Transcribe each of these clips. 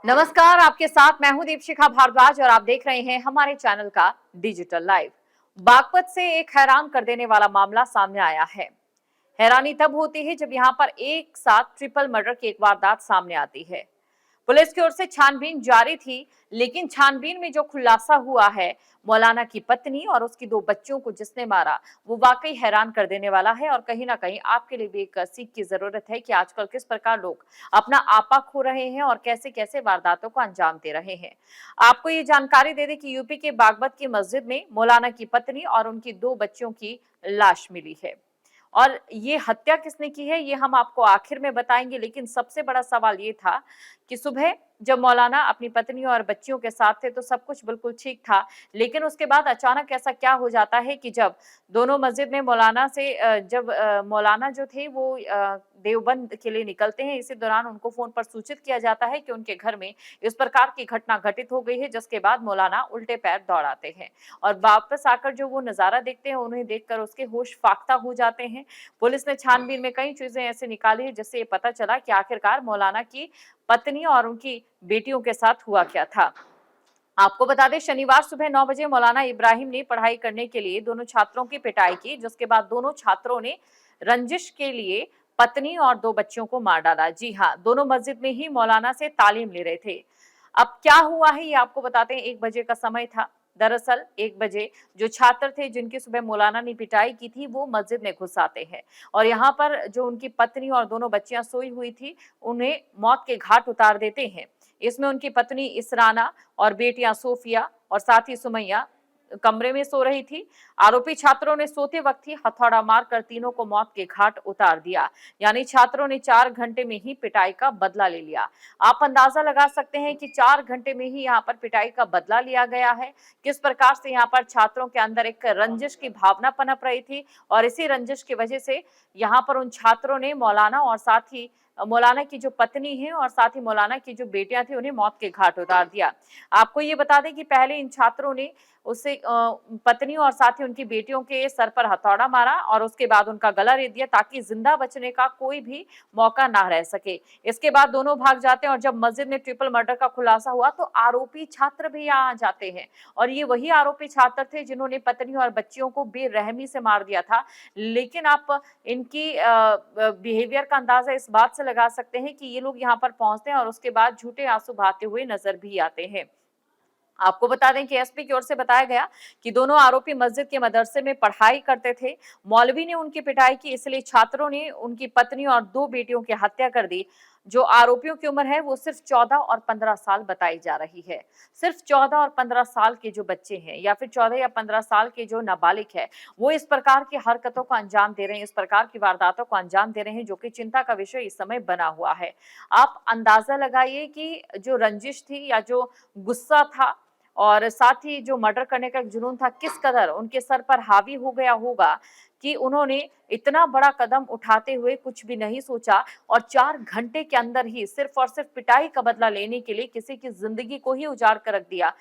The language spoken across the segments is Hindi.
नमस्कार, आपके साथ मैं हूं दीपशिखा भारद्वाज और आप देख रहे हैं हमारे चैनल का डिजिटल लाइव। बागपत से एक हैरान कर देने वाला मामला सामने आया है। हैरानी तब होती है जब यहां पर एक साथ ट्रिपल मर्डर की एक वारदात सामने आती है। पुलिस की ओर से छानबीन जारी थी, लेकिन छानबीन में जो खुलासा हुआ है मौलाना की पत्नी और उसकी दो बच्चों को जिसने मारा, वो वाकई हैरान कर देने वाला है। और कहीं ना कहीं आपके लिए भी एक सीख की जरूरत है कि आजकल किस प्रकार लोग अपना आपा खो रहे हैं और कैसे कैसे वारदातों को अंजाम दे रहे हैं। आपको ये जानकारी दे दें कि यूपी के बागपत की मस्जिद में मौलाना की पत्नी और उनकी दो बच्चों की लाश मिली है। और ये हत्या किसने की है ये हम आपको आखिर में बताएंगे, लेकिन सबसे बड़ा सवाल ये था कि सुबह जब मौलाना अपनी पत्नी और बच्चियों के साथ थे तो सब कुछ बिल्कुल ठीक था, लेकिन उसके बाद अचानक ऐसा क्या हो जाता है कि जब दोनों मस्जिद में मौलाना से जब मौलाना जो थे वो देवबंद के लिए निकलते हैं, इसी दौरान उनको फोन पर सूचित किया जाता है कि उनके घर में इस प्रकार की घटना घटित हो गई है, जिसके बाद मौलाना उल्टे पैर दौड़ाते हैं और वापस आकर जो वो नजारा देखते हैं उन्हें देखकर उसके होश फाख्ता हो जाते हैं। पुलिस ने छानबीन में कई चीजें ऐसे निकाली है जिससे ये पता चला कि आखिरकार मौलाना की पत्नी और उनकी बेटियों के साथ हुआ क्या था। आपको बता दें, शनिवार सुबह 9 बजे मौलाना इब्राहिम ने पढ़ाई करने के लिए दोनों छात्रों की पिटाई की, जिसके बाद दोनों छात्रों ने रंजिश के लिए पत्नी और दो बच्चों को मार डाला। जी हाँ, दोनों मस्जिद में ही मौलाना से तालीम ले रहे थे। अब क्या हुआ है ये आपको बताते हैं। 1 बजे का समय था। दरअसल 1 बजे जो छात्र थे जिनकी सुबह मौलाना ने पिटाई की थी वो मस्जिद में घुस आते हैं और यहाँ पर जो उनकी पत्नी और दोनों बच्चियां सोई हुई थी उन्हें मौत के घाट उतार देते हैं। इसमें उनकी पत्नी इसराना और बेटियां सोफिया और साथ ही सुमैया कमरे में सो रही थी। आरोपी छात्रों ने सोते वक्त ही हथौड़ा मारकर तीनों को मौत के घाट उतार दिया। यानी छात्रों ने 4 घंटे में ही पिटाई का बदला ले लिया। आप अंदाजा लगा सकते हैं कि 4 घंटे में ही यहाँ पर पिटाई का बदला लिया गया है। किस प्रकार से यहाँ पर छात्रों के अंदर एक रंजिश की भावना पनप रही थी और इसी रंजिश की वजह से यहाँ पर उन छात्रों ने मौलाना और साथ ही मौलाना की जो पत्नी है और साथ ही मौलाना की जो बेटियां थी उन्हें मौत के घाट उतार दिया। आपको ये बता दें कि पहले इन छात्रों ने उससे पत्नी और साथ ही उनकी बेटियों के सर पर हथौड़ा मारा और उसके बाद उनका गला रेत दिया ताकि जिंदा बचने का कोई भी मौका ना रह सके। इसके बाद दोनों भाग जाते हैं और जब मस्जिद में ट्रिपल मर्डर का खुलासा हुआ तो आरोपी छात्र भी यहाँ आ जाते हैं और ये वही आरोपी छात्र थे जिन्होंने पत्नी और बच्चियों को बेरहमी से मार दिया था। लेकिन आप इनकी बिहेवियर का अंदाजा इस बात से लगा सकते हैं कि ये लोग यहाँ पर पहुंचते हैं और उसके बाद झूठे आंसू बहाते हुए नजर भी आते हैं। आपको बता दें कि एसपी की ओर से बताया गया कि दोनों आरोपी मस्जिद के मदरसे में पढ़ाई करते थे। मौलवी ने उनकी पिटाई की, इसलिए छात्रों ने उनकी पत्नी और दो बेटियों की हत्या कर दी। जो आरोपियों की उम्र है वो सिर्फ 14 और 15 साल बताई जा रही है। सिर्फ 14 और 15 साल के जो बच्चे हैं या फिर 14 या 15 साल के जो नाबालिग है वो इस प्रकार की हरकतों को अंजाम दे रहे हैं, इस प्रकार की वारदातों को अंजाम दे रहे हैं, जो कि चिंता का विषय इस समय बना हुआ है। आप अंदाजा लगाइए कि जो रंजिश थी या जो गुस्सा था और साथ ही जो मर्डर करने का एक जुनून था, किस कदर उनके सर पर हावी हो गया होगा कि उन्होंने इतना बड़ा कदम उठाते हुए कुछ भी नहीं सोचा और 4 घंटे के अंदर ही सिर्फ और सिर्फ पिटाई का बदला लेने के लिए किसी की जिंदगी को ही उजाड़ कर रख दिया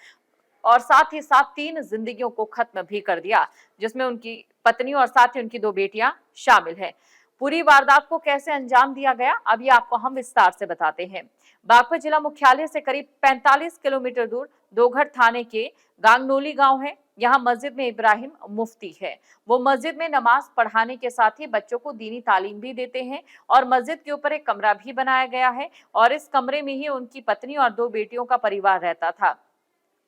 और साथ ही साथ 3 जिंदगियों को खत्म भी कर दिया, जिसमें उनकी पत्नी और साथ ही उनकी 2 बेटियां शामिल हैं। पूरी वारदात को कैसे अंजाम दिया गया अब ये आपको हम विस्तार से बताते हैं। बागपत जिला मुख्यालय से करीब 45 किलोमीटर दूर दोघर थाने के गांगनोली गांव है। यहाँ मस्जिद में इब्राहिम मुफ्ती है। वो मस्जिद में नमाज पढ़ाने के साथ ही बच्चों को दीनी तालीम भी देते हैं और मस्जिद के ऊपर एक कमरा भी बनाया गया है और इस कमरे में ही उनकी पत्नी और 2 बेटियों का परिवार रहता था।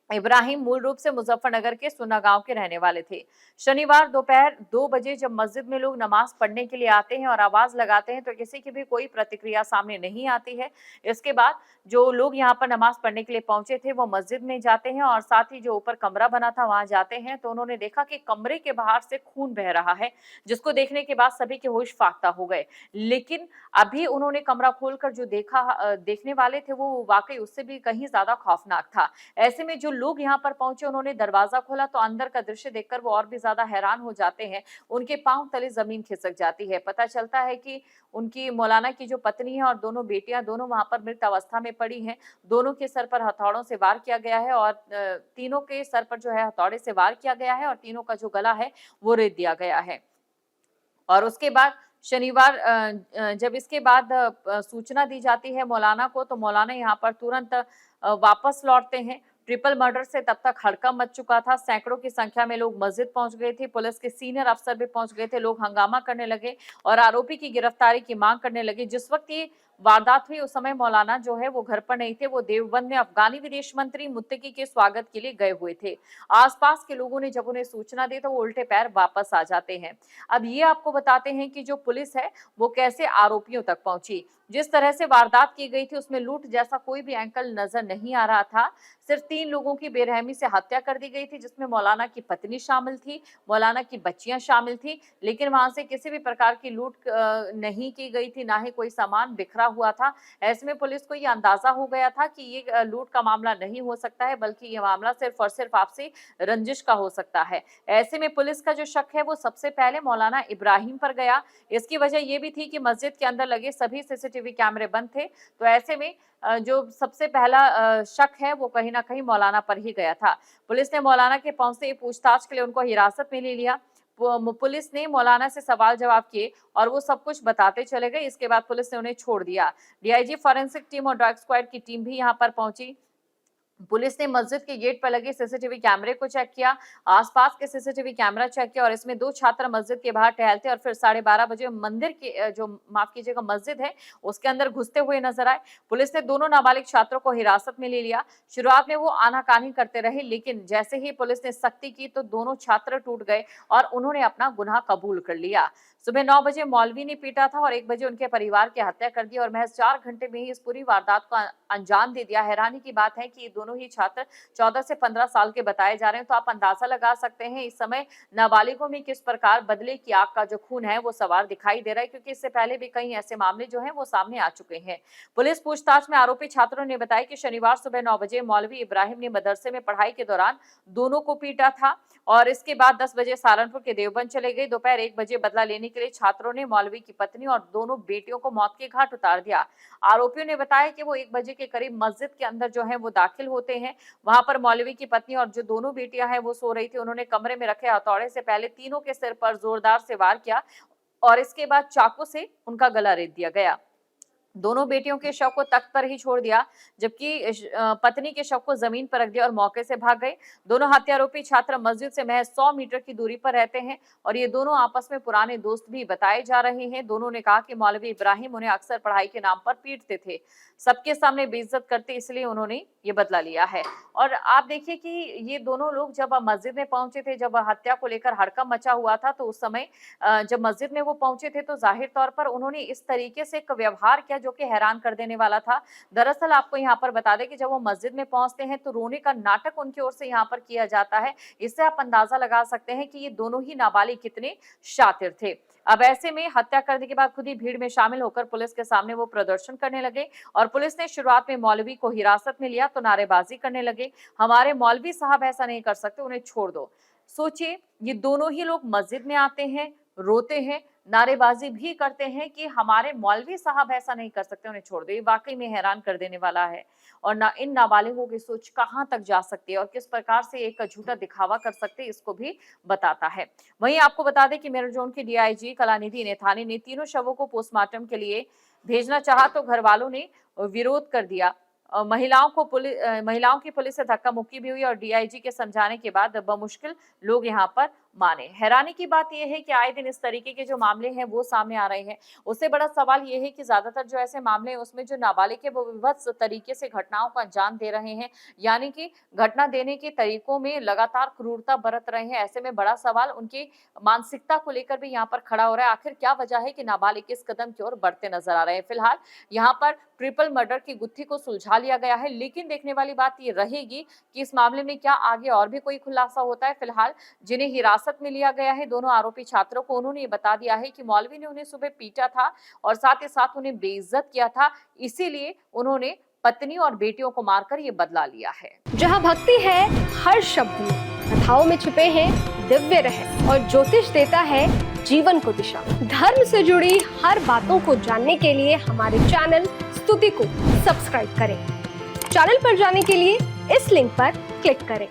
इब्राहिम मूल रूप से मुजफ्फरनगर के सुन्ना गांव के रहने वाले थे। शनिवार दोपहर 2 बजे जब मस्जिद में लोग नमाज पढ़ने के लिए आते हैं और आवाज लगाते हैं तो किसी की भी कोई प्रतिक्रिया सामने नहीं आती है। इसके बाद जो लोग यहाँ पर नमाज पढ़ने के लिए पहुंचे थे वो मस्जिद में जाते हैं और साथ ही जो ऊपर कमरा बना था वहां जाते हैं तो उन्होंने देखा कि कमरे के बाहर से खून बह रहा है, जिसको देखने के बाद सभी के होश फाख्ता हो गए। लेकिन अभी उन्होंने कमरा खोलकर जो देखा, देखने वाले थे वो वाकई उससे भी कहीं ज्यादा खौफनाक था। ऐसे में जो लोग यहाँ पर पहुंचे उन्होंने दरवाजा खोला तो अंदर का दृश्य देखकर वो और भी ज्यादा हैरान हो जाते हैं। उनके पांव तले जमीन खिसक जाती है। पता चलता है कि उनकी मौलाना की जो पत्नी है और दोनों बेटियां दोनों वहां पर मृत अवस्था में पड़ी हैं। दोनों के सर पर हथौड़ों से वार किया गया है और तीनों के सर पर जो है हथौड़े से वार किया गया है और तीनों का जो गला है वो रेत दिया गया है। और उसके बाद शनिवार जब इसके बाद सूचना दी जाती है मौलाना को, तो मौलाना यहाँ पर तुरंत वापस लौटते हैं। ट्रिपल मर्डर से तब तक हड़कंप मच चुका था। सैकड़ों की संख्या में लोग मस्जिद पहुंच गए थे। पुलिस के सीनियर अफसर भी पहुंच गए थे। लोग हंगामा करने लगे और आरोपी की गिरफ्तारी की मांग करने लगे। जिस वक्त ये वारदात हुई उस समय मौलाना जो है वो घर पर नहीं थे। वो देवबंद में अफगानी विदेश मंत्री मुत्तकी के स्वागत के लिए गए हुए थे। आसपास के लोगों ने जब उन्हें सूचना दी तो वो उल्टे पैर वापस आ जाते हैं। अब ये आपको बताते हैं कि जो पुलिस है वो कैसे आरोपियों तक पहुंची। जिस तरह से वारदात की गई थी उसमें लूट जैसा कोई भी एंगल नजर नहीं आ रहा था। सिर्फ 3 लोगों की बेरहमी से हत्या कर दी गई थी, जिसमें मौलाना की पत्नी शामिल थी, मौलाना की बच्चियां शामिल थी। लेकिन वहां से किसी भी प्रकार की लूट नहीं की गई थी, ना ही कोई सामान बिखरा हुआ था। ऐसे में पुलिस को ये अंदाजा हो गया था कि ये लूट का मामला नहीं हो सकता है, बल्कि ये मामला सिर्फ और सिर्फ आपसी रंजिश का हो सकता है। ऐसे में पुलिस का जो शक है वो सबसे पहले मौलाना इब्राहिम पर गया। इसकी वजह ये भी थी कि मस्जिद के अंदर लगे सभी सीसीटीवी कैमरे बंद थे। तो ऐसे में जो सबसे पहला शक है वो कहीं ना कहीं मौलाना पर ही गया था। पुलिस ने मौलाना के पहुंचते ही पूछताछ के लिए उनको हिरासत में ले लिया। पुलिस ने मौलाना से सवाल जवाब किए और वो सब कुछ बताते चले गए। इसके बाद पुलिस ने उन्हें छोड़ दिया। डीआईजी फॉरेंसिक टीम और डॉग स्क्वाड की टीम भी यहाँ पर पहुंची। पुलिस ने मस्जिद के गेट पर लगे सीसीटीवी कैमरे को चेक किया, आसपास के सीसीटीवी कैमरा चेक किया और इसमें 2 छात्र मस्जिद के बाहर टहलते और फिर 12:30 बजे मंदिर के जो माफ कीजिएगा मस्जिद है उसके अंदर घुसते हुए नजर आए। पुलिस ने दोनों नाबालिग छात्रों को हिरासत में ले लिया। शुरुआत में वो आनाकानी करते रहे, लेकिन जैसे ही पुलिस ने सख्ती की तो दोनों छात्र टूट गए और उन्होंने अपना गुनाह कबूल कर लिया। सुबह 9 बजे मौलवी ने पीटा था और 1 बजे उनके परिवार की हत्या कर दी और महज 4 घंटे में ही इस पूरी वारदात को अंजाम दे दिया। हैरानी की बात है कि ये दोनों ही छात्र 14 से 15 साल के बताए जा रहे हैं। तो आप अंदाजा लगा सकते हैं इस समय नाबालिगों में किस प्रकार बदले की आग का जो खून है वो सवार दिखाई दे रहा है, क्योंकि इससे पहले भी कई ऐसे मामले जो हैं वो सामने आ चुके हैं। पुलिस पूछताछ में आरोपी छात्रों ने बताया कि शनिवार सुबह 9 बजे मौलवी इब्राहिम ने मदरसे में पढ़ाई के दौरान दोनों को पीटा था और इसके बाद 10 बजे सहारनपुर के देवबंद चले गए। दोपहर 1 बजे बदला लेने के लिए छात्रों ने मौलवी की पत्नी और दोनों बेटियों को मौत के घाट उतार दिया। आरोपियों ने बताया कि वो 1 बजे के करीब मस्जिद के अंदर जो है वो दाखिल होते हैं। वहां पर मौलवी की पत्नी और जो दोनों बेटियां हैं वो सो रही थी। उन्होंने कमरे में रखे हथौड़े से पहले तीनों के सिर पर जोरदार से वार किया और इसके बाद चाकू से उनका गला रेत दिया गया। दोनों बेटियों के शव को तख्त पर ही छोड़ दिया, जबकि पत्नी के शव को जमीन पर रख दिया और मौके से भाग गए। दोनों हत्यारोपी छात्र मस्जिद से महज 100 मीटर की दूरी पर रहते हैं और ये दोनों आपस में पुराने दोस्त भी बताए जा रहे हैं। दोनों ने कहा कि मौलवी इब्राहिम उन्हें अक्सर पढ़ाई के नाम पर पीटते थे, सबके सामने बेइज्जत करते, इसलिए उन्होंने ये बदला लिया है। और आप देखिए कि ये दोनों लोग जब मस्जिद में पहुंचे थे, जब हत्या को लेकर हड़कंप मचा हुआ था, तो उस समय जब मस्जिद में वो पहुंचे थे तो जाहिर तौर पर उन्होंने इस तरीके से एक व्यवहार किया जो कि हैरान कर देने वाला था। दरअसल आपको यहाँ पर बता दें कि जब वो मस्जिद में पहुंचते हैं तो रोने का नाटक उनकी ओर से यहाँ पर किया जाता है। इससे आप अंदाजा लगा सकते हैं कि ये दोनों ही नाबालिग कितने शातिर थे। अब ऐसे में हत्या करने के बाद खुद ही भीड़ में शामिल होकर पुलिस के सामने वो प्रदर्शन करने लगे और पुलिस ने शुरुआत में मौलवी को हिरासत में लिया तो नारेबाजी करने लगे, हमारे मौलवी साहब ऐसा नहीं कर सकते, उन्हें छोड़ दो। सोचिए, ये दोनों ही लोग मस्जिद में आते हैं, रोते हैं, नारेबाजी भी करते हैं कि हमारे मौलवी साहब ऐसा नहीं कर सकते, उन्हें छोड़ दो। ये वाकई में हैरान कर देने वाला है और ना इन नाबालिगों की सोच कहां तक जा सकती है और किस प्रकार से एक झूठा दिखावा कर सकते हैं, इसको भी बताता है। वहीं आपको बता दें कि मेरठ जोन के डीआईजी कलानिधि नेथानी ने तीनों शवों को पोस्टमार्टम के लिए भेजना चाहा तो घर वालों ने विरोध कर दिया। महिलाओं की पुलिस से धक्का मुक्की भी हुई और डीआईजी के समझाने के बाद बमुश्किल लोग यहाँ पर माने। हैरानी की बात यह है कि आए दिन इस तरीके के जो मामले हैं वो सामने आ रहे हैं। उससे बड़ा सवाल ये है कि ज्यादातर जो ऐसे मामले हैं उसमें जो नाबालिग है वो विभत्स तरीके से घटनाओं को अंजाम दे रहे हैं, यानी कि घटना देने के तरीकों में लगातार क्रूरता बरत रहे हैं। ऐसे में बड़ा सवाल उनकी मानसिकता को लेकर भी यहाँ पर खड़ा हो रहा है। आखिर क्या वजह है कि नाबालिग इस कदम की ओर बढ़ते नजर आ रहे हैं। फिलहाल यहाँ पर ट्रिपल मर्डर की गुत्थी को सुलझा लिया गया है, लेकिन देखने वाली बात ये रहेगी कि इस मामले में क्या आगे और भी कोई खुलासा होता है। फिलहाल जिन्हें हिरासत में लिया गया है, दोनों आरोपी छात्रों को, उन्होंने ये बता दिया है कि मौलवी ने उन्हें सुबह पीटा था और साथ ही साथ उन्हें बेइज्जत किया था, इसीलिए उन्होंने पत्नी और बेटियों को मारकर ये बदला लिया है। जहाँ भक्ति है हर शब्द में, कथाओं में छुपे हैं दिव्य रहस्य और ज्योतिष देता है जीवन को दिशा। धर्म से जुड़ी हर बातों को जानने के लिए हमारे चैनल स्तुति को सब्सक्राइब करें। चैनल पर जाने के लिए इस लिंक पर क्लिक करें।